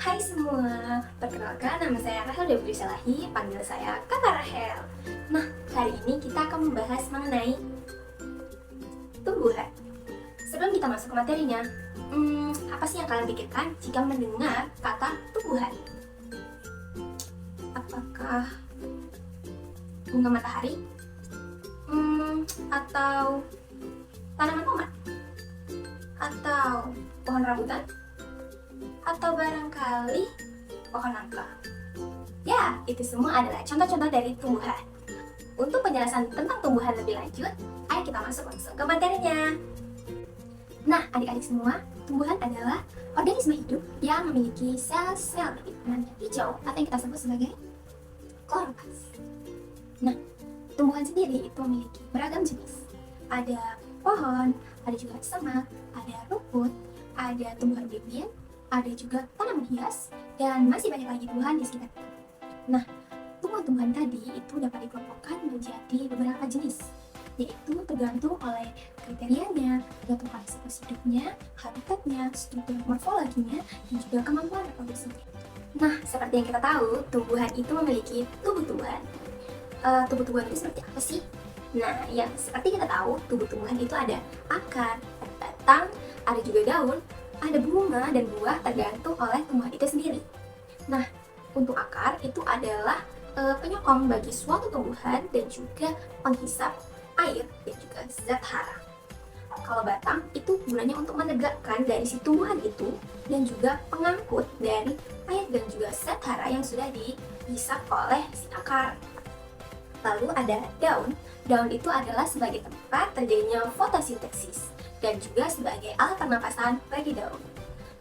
Hai semua, perkenalkan nama saya Rahel Debri Salahi, panggil saya Kakak Rahel. Nah, hari ini kita akan membahas mengenai tumbuhan. Sebelum kita masuk ke materinya, apa sih yang kalian pikirkan jika mendengar kata tumbuhan? Apakah bunga matahari? Atau tanaman tomat? Atau pohon rambutan? Atau barangkali pohon nangka? Ya, itu semua adalah contoh-contoh dari tumbuhan. Untuk penjelasan tentang tumbuhan lebih lanjut, ayo kita masuk langsung ke materinya. Nah, adik-adik semua, tumbuhan adalah organisme hidup yang memiliki sel-sel berwarna hijau atau yang kita sebut sebagai kloroplas. Nah, tumbuhan sendiri itu memiliki beragam jenis. Ada pohon, ada juga semak, ada rumput, ada tumbuhan bibit, ada juga tanaman hias, dan masih banyak lagi tumbuhan di sekitar kita. Nah, tumbuhan-tumbuhan tadi itu dapat dikelompokkan menjadi beberapa jenis, yaitu tergantung oleh kriterianya, tergantung oleh siklus hidupnya, habitatnya, struktur morfologinya, dan juga kemampuan reproduksinya. Nah, seperti yang kita tahu, tumbuhan itu memiliki tubuh-tumbuhan. Tubuh-tumbuhan itu seperti apa sih? Nah, yang seperti kita tahu, tubuh tumbuhan itu ada akar, ada batang, ada juga daun, ada bunga dan buah tergantung oleh tumbuhan itu sendiri. Nah, untuk akar itu adalah penyokong bagi suatu tumbuhan dan juga penghisap air dan juga zat hara. Kalau batang itu gunanya untuk menegakkan dari si tumbuhan itu dan juga pengangkut dari air dan juga zat hara yang sudah dihisap oleh si akar. Lalu ada daun. Daun itu adalah sebagai tempat terjadinya fotosintesis dan juga sebagai alat pernapasan bagi daun.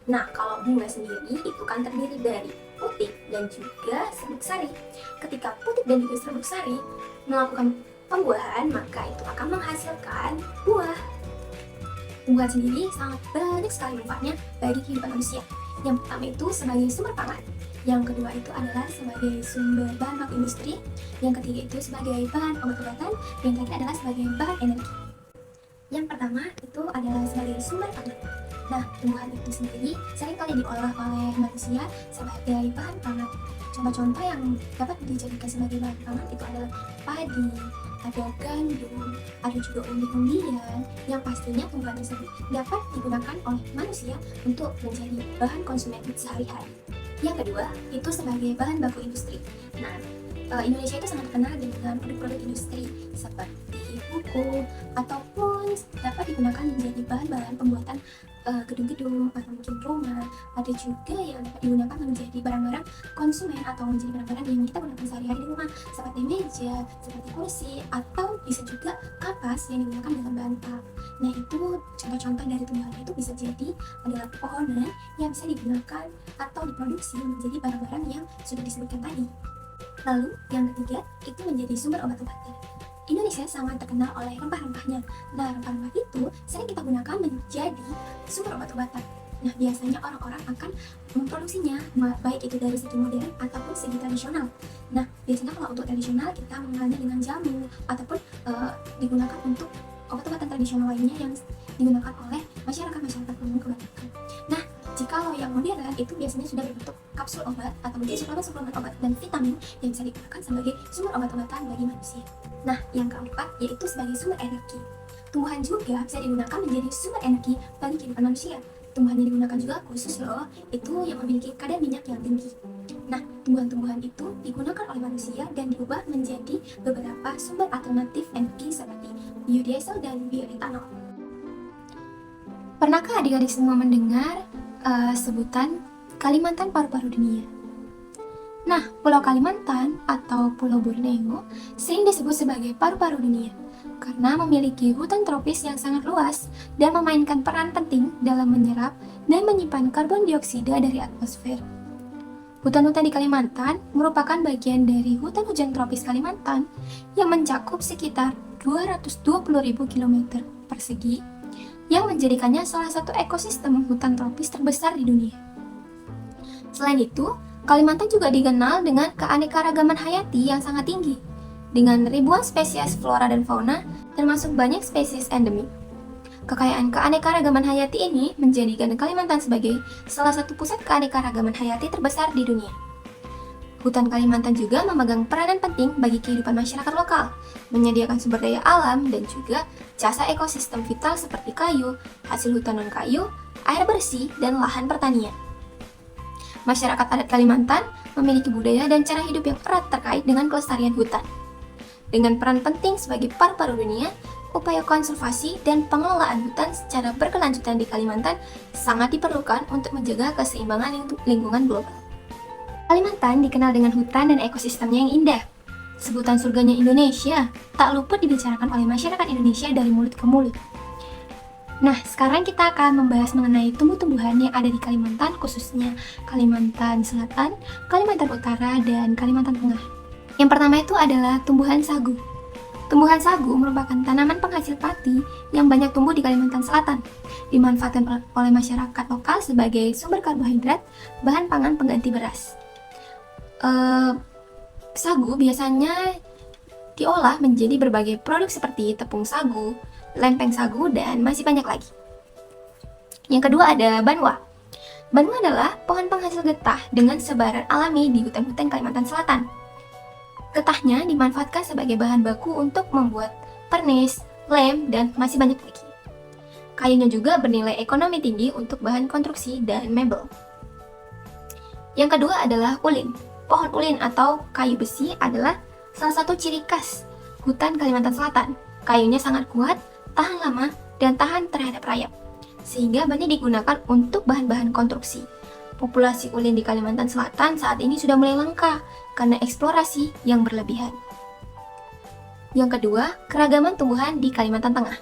Nah, kalau bunga sendiri itu kan terdiri dari putik dan juga serbuk sari. Ketika putik dan juga serbuk sari melakukan pembuahan, maka itu akan menghasilkan buah. Tumbuhan sendiri sangat banyak sekali manfaatnya bagi kehidupan manusia. Yang pertama itu sebagai sumber pangan. Yang kedua itu adalah sebagai sumber bahan baku industri. Yang ketiga itu sebagai bahan obat-obatan. Yang terakhir adalah sebagai bahan energi. Yang pertama itu adalah sebagai sumber pangan. Nah, tumbuhan itu sendiri seringkali diolah oleh manusia sebagai bahan pangan. Contoh-contoh yang dapat dijadikan sebagai bahan pangan itu adalah padi, ada gandum, ada juga umbi-umbian, yang pastinya tumbuhan tersebut dapat digunakan oleh manusia untuk menjadi bahan konsumen sehari-hari. Yang kedua, itu sebagai bahan baku industri. Nah, Indonesia itu sangat terkenal dengan produk-produk industri seperti buku ataupun dapat digunakan menjadi bahan-bahan pembuatan gedung-gedung atau mungkin rumah. Ada juga yang dapat digunakan menjadi barang-barang konsumen atau menjadi barang-barang yang kita gunakan sehari-hari di rumah seperti meja, seperti kursi, atau bisa juga kapas yang digunakan dalam bantal. Nah, itu contoh-contoh dari tumbuhan itu bisa jadi adalah pepohonan yang bisa digunakan atau diproduksi menjadi barang-barang yang sudah disebutkan tadi. Lalu yang ketiga itu menjadi sumber obat-obatan. Indonesia sangat terkenal oleh rempah-rempahnya. Nah, rempah-rempah itu sering kita gunakan menjadi sumber obat-obatan. Nah, biasanya orang-orang akan memproduksinya, baik itu dari segi modern ataupun segi tradisional. Nah, biasanya kalau untuk tradisional kita mengenalnya dengan jamu ataupun digunakan untuk obat-obatan tradisional lainnya yang digunakan oleh masyarakat umum kebanyakan. Nah, jikalau yang modern itu biasanya sudah berbentuk kapsul obat atau menjadi suplemen obat dan vitamin yang bisa digunakan sebagai sumber obat-obatan bagi manusia. Nah, yang keempat yaitu sebagai sumber energi. Tumbuhan juga bisa digunakan menjadi sumber energi bagi kehidupan manusia. Tumbuhan yang digunakan juga khusus loh, itu yang memiliki kadar minyak yang tinggi. Nah, tumbuhan-tumbuhan itu digunakan oleh manusia dan diubah menjadi beberapa sumber alternatif energi seperti biodiesel dan bioetanol. Pernahkah adik-adik semua mendengar sebutan Kalimantan paru-paru dunia? Nah, Pulau Kalimantan atau Pulau Borneo sering disebut sebagai paru-paru dunia karena memiliki hutan tropis yang sangat luas dan memainkan peran penting dalam menyerap dan menyimpan karbon dioksida dari atmosfer. Hutan-hutan di Kalimantan merupakan bagian dari hutan hujan tropis Kalimantan yang mencakup sekitar 220.000 km persegi yang menjadikannya salah satu ekosistem hutan tropis terbesar di dunia. Selain itu, Kalimantan juga dikenal dengan keanekaragaman hayati yang sangat tinggi, dengan ribuan spesies flora dan fauna, termasuk banyak spesies endemik. Kekayaan keanekaragaman hayati ini menjadikan Kalimantan sebagai salah satu pusat keanekaragaman hayati terbesar di dunia. Hutan Kalimantan juga memegang peranan penting bagi kehidupan masyarakat lokal, menyediakan sumber daya alam dan juga jasa ekosistem vital seperti kayu, hasil hutan non-kayu, air bersih, dan lahan pertanian. Masyarakat adat Kalimantan memiliki budaya dan cara hidup yang erat terkait dengan kelestarian hutan. Dengan peran penting sebagai paru-paru dunia, upaya konservasi dan pengelolaan hutan secara berkelanjutan di Kalimantan sangat diperlukan untuk menjaga keseimbangan lingkungan global. Kalimantan dikenal dengan hutan dan ekosistemnya yang indah. Sebutan surganya Indonesia tak luput dibicarakan oleh masyarakat Indonesia dari mulut ke mulut. Nah, sekarang kita akan membahas mengenai tumbuh-tumbuhan yang ada di Kalimantan, khususnya Kalimantan Selatan, Kalimantan Utara, dan Kalimantan Tengah. Yang pertama itu adalah tumbuhan sagu. Tumbuhan sagu merupakan tanaman penghasil pati yang banyak tumbuh di Kalimantan Selatan, dimanfaatkan oleh masyarakat lokal sebagai sumber karbohidrat, bahan pangan pengganti beras. Sagu biasanya diolah menjadi berbagai produk seperti tepung sagu, lempeng sagu, dan masih banyak lagi. Yang kedua ada banwa. Banwa adalah pohon penghasil getah dengan sebaran alami di hutan-hutan Kalimantan Selatan. Getahnya dimanfaatkan sebagai bahan baku untuk membuat pernis, lem, dan masih banyak lagi. Kayunya juga bernilai ekonomi tinggi untuk bahan konstruksi dan mebel. Yang kedua adalah ulin. Pohon ulin atau kayu besi adalah salah satu ciri khas hutan Kalimantan Selatan. Kayunya sangat kuat, tahan lama, dan tahan terhadap rayap, sehingga banyak digunakan untuk bahan-bahan konstruksi. Populasi ulin di Kalimantan Selatan saat ini sudah mulai langka karena eksplorasi yang berlebihan. Yang kedua, keragaman tumbuhan di Kalimantan Tengah.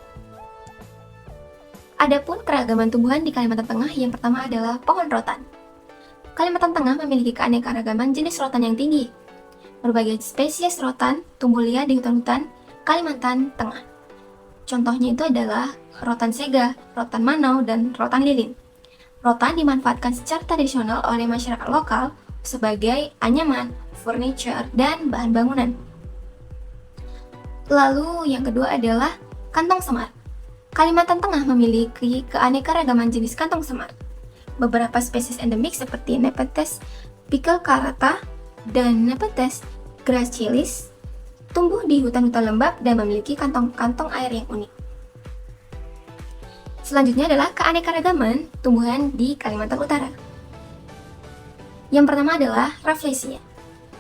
Adapun keragaman tumbuhan di Kalimantan Tengah, yang pertama adalah pohon rotan. Kalimantan Tengah memiliki keanekaragaman jenis rotan yang tinggi. Berbagai spesies rotan tumbuh liar di hutan-hutan Kalimantan Tengah. Contohnya itu adalah rotan sega, rotan manau, dan rotan lilin. Rotan dimanfaatkan secara tradisional oleh masyarakat lokal sebagai anyaman, furniture, dan bahan bangunan. Lalu yang kedua adalah kantong semar. Kalimantan Tengah memiliki keanekaragaman jenis kantong semar. Beberapa spesies endemik seperti Nepenthes picculata dan Nepenthes gracilis tumbuh di hutan-hutan lembab dan memiliki kantong-kantong air yang unik. Selanjutnya adalah keanekaragaman tumbuhan di Kalimantan Utara. Yang pertama adalah Rafflesia.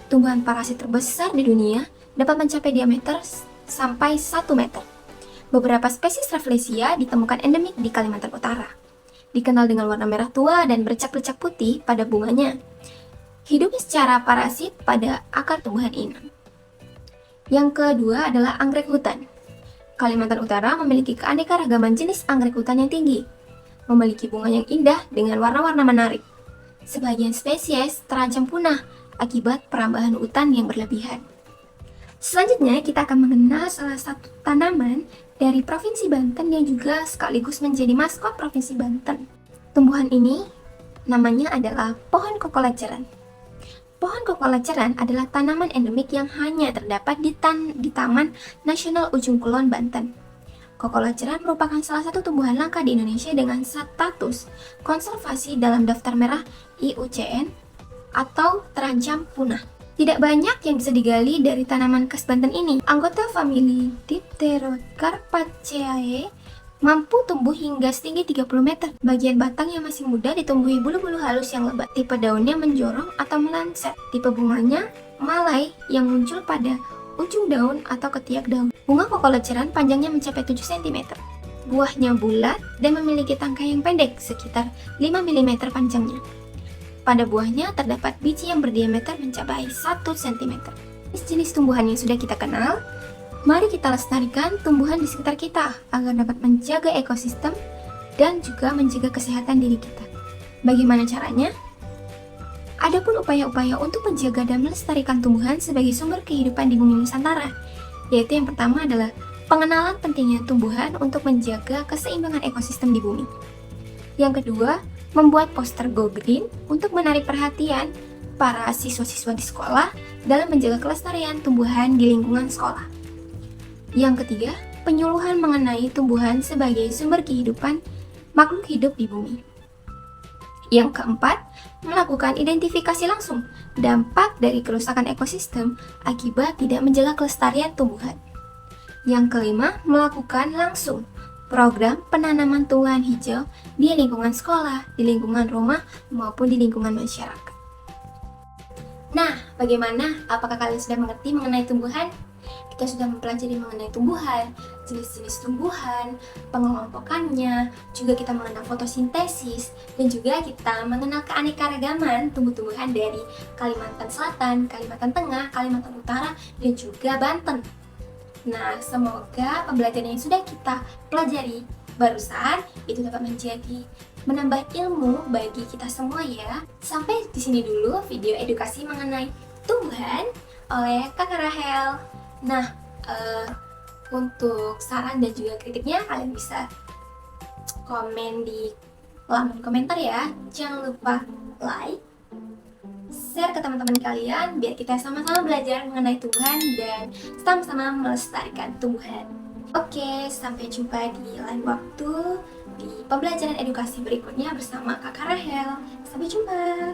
Tumbuhan parasit terbesar di dunia, dapat mencapai diameter sampai 1 meter. Beberapa spesies Rafflesia ditemukan endemik di Kalimantan Utara. Dikenal dengan warna merah tua dan bercak-bercak putih pada bunganya. Hidupnya secara parasit pada akar tumbuhan inang. Yang kedua adalah anggrek hutan. Kalimantan Utara memiliki keanekaragaman jenis anggrek hutan yang tinggi, memiliki bunga yang indah dengan warna-warna menarik. Sebagian spesies terancam punah akibat perambahan hutan yang berlebihan. Selanjutnya kita akan mengenal salah satu tanaman dari Provinsi Banten yang juga sekaligus menjadi maskot Provinsi Banten. Tumbuhan ini namanya adalah pohon koko leceran. Pohon koko leceran adalah tanaman endemik yang hanya terdapat di Taman Nasional Ujung Kulon, Banten. Koko leceran merupakan salah satu tumbuhan langka di Indonesia dengan status konservasi dalam daftar merah IUCN atau terancam punah. Tidak banyak yang bisa digali dari tanaman khas Banten ini. Anggota famili Dipterocarpaceae mampu tumbuh hingga setinggi 30 meter. Bagian batang yang masih muda ditumbuhi bulu-bulu halus yang lebat. Tipe daunnya menjorong atau melanset. Tipe bunganya malai yang muncul pada ujung daun atau ketiak daun. Bunga koko leceran panjangnya mencapai 7 cm. Buahnya bulat dan memiliki tangkai yang pendek, sekitar 5 mm panjangnya. Pada buahnya terdapat biji yang berdiameter mencapai 1 cm. Jenis tumbuhan yang sudah kita kenal, mari kita lestarikan tumbuhan di sekitar kita agar dapat menjaga ekosistem dan juga menjaga kesehatan diri kita. Bagaimana caranya? Adapun upaya-upaya untuk menjaga dan melestarikan tumbuhan sebagai sumber kehidupan di bumi Nusantara, yaitu yang pertama adalah pengenalan pentingnya tumbuhan untuk menjaga keseimbangan ekosistem di bumi. Yang kedua, membuat poster Go Green untuk menarik perhatian para siswa-siswa di sekolah dalam menjaga kelestarian tumbuhan di lingkungan sekolah. Yang ketiga, penyuluhan mengenai tumbuhan sebagai sumber kehidupan makhluk hidup di bumi. Yang keempat, melakukan identifikasi langsung dampak dari kerusakan ekosistem akibat tidak menjaga kelestarian tumbuhan. Yang kelima, melakukan langsung program penanaman tumbuhan hijau di lingkungan sekolah, di lingkungan rumah, maupun di lingkungan masyarakat. Nah, bagaimana? Apakah kalian sudah mengerti mengenai tumbuhan? Kita sudah mempelajari mengenai tumbuhan, jenis-jenis tumbuhan, pengelompokannya, juga kita mengenal fotosintesis, dan juga kita mengenal keanekaragaman tumbuh-tumbuhan dari Kalimantan Selatan, Kalimantan Tengah, Kalimantan Utara, dan juga Banten. Nah, semoga pembelajaran yang sudah kita pelajari barusan itu dapat menambah ilmu bagi kita semua ya. Sampai di sini dulu video edukasi mengenai tumbuhan oleh Kakak Rahel. Nah, untuk saran dan juga kritiknya kalian bisa komen di kolom komentar ya. Jangan lupa like, share ke teman-teman kalian biar kita sama-sama belajar mengenai tumbuhan dan sama-sama melestarikan tumbuhan. Oke, sampai jumpa di lain waktu di pembelajaran edukasi berikutnya bersama Kakak Rahel. Sampai jumpa.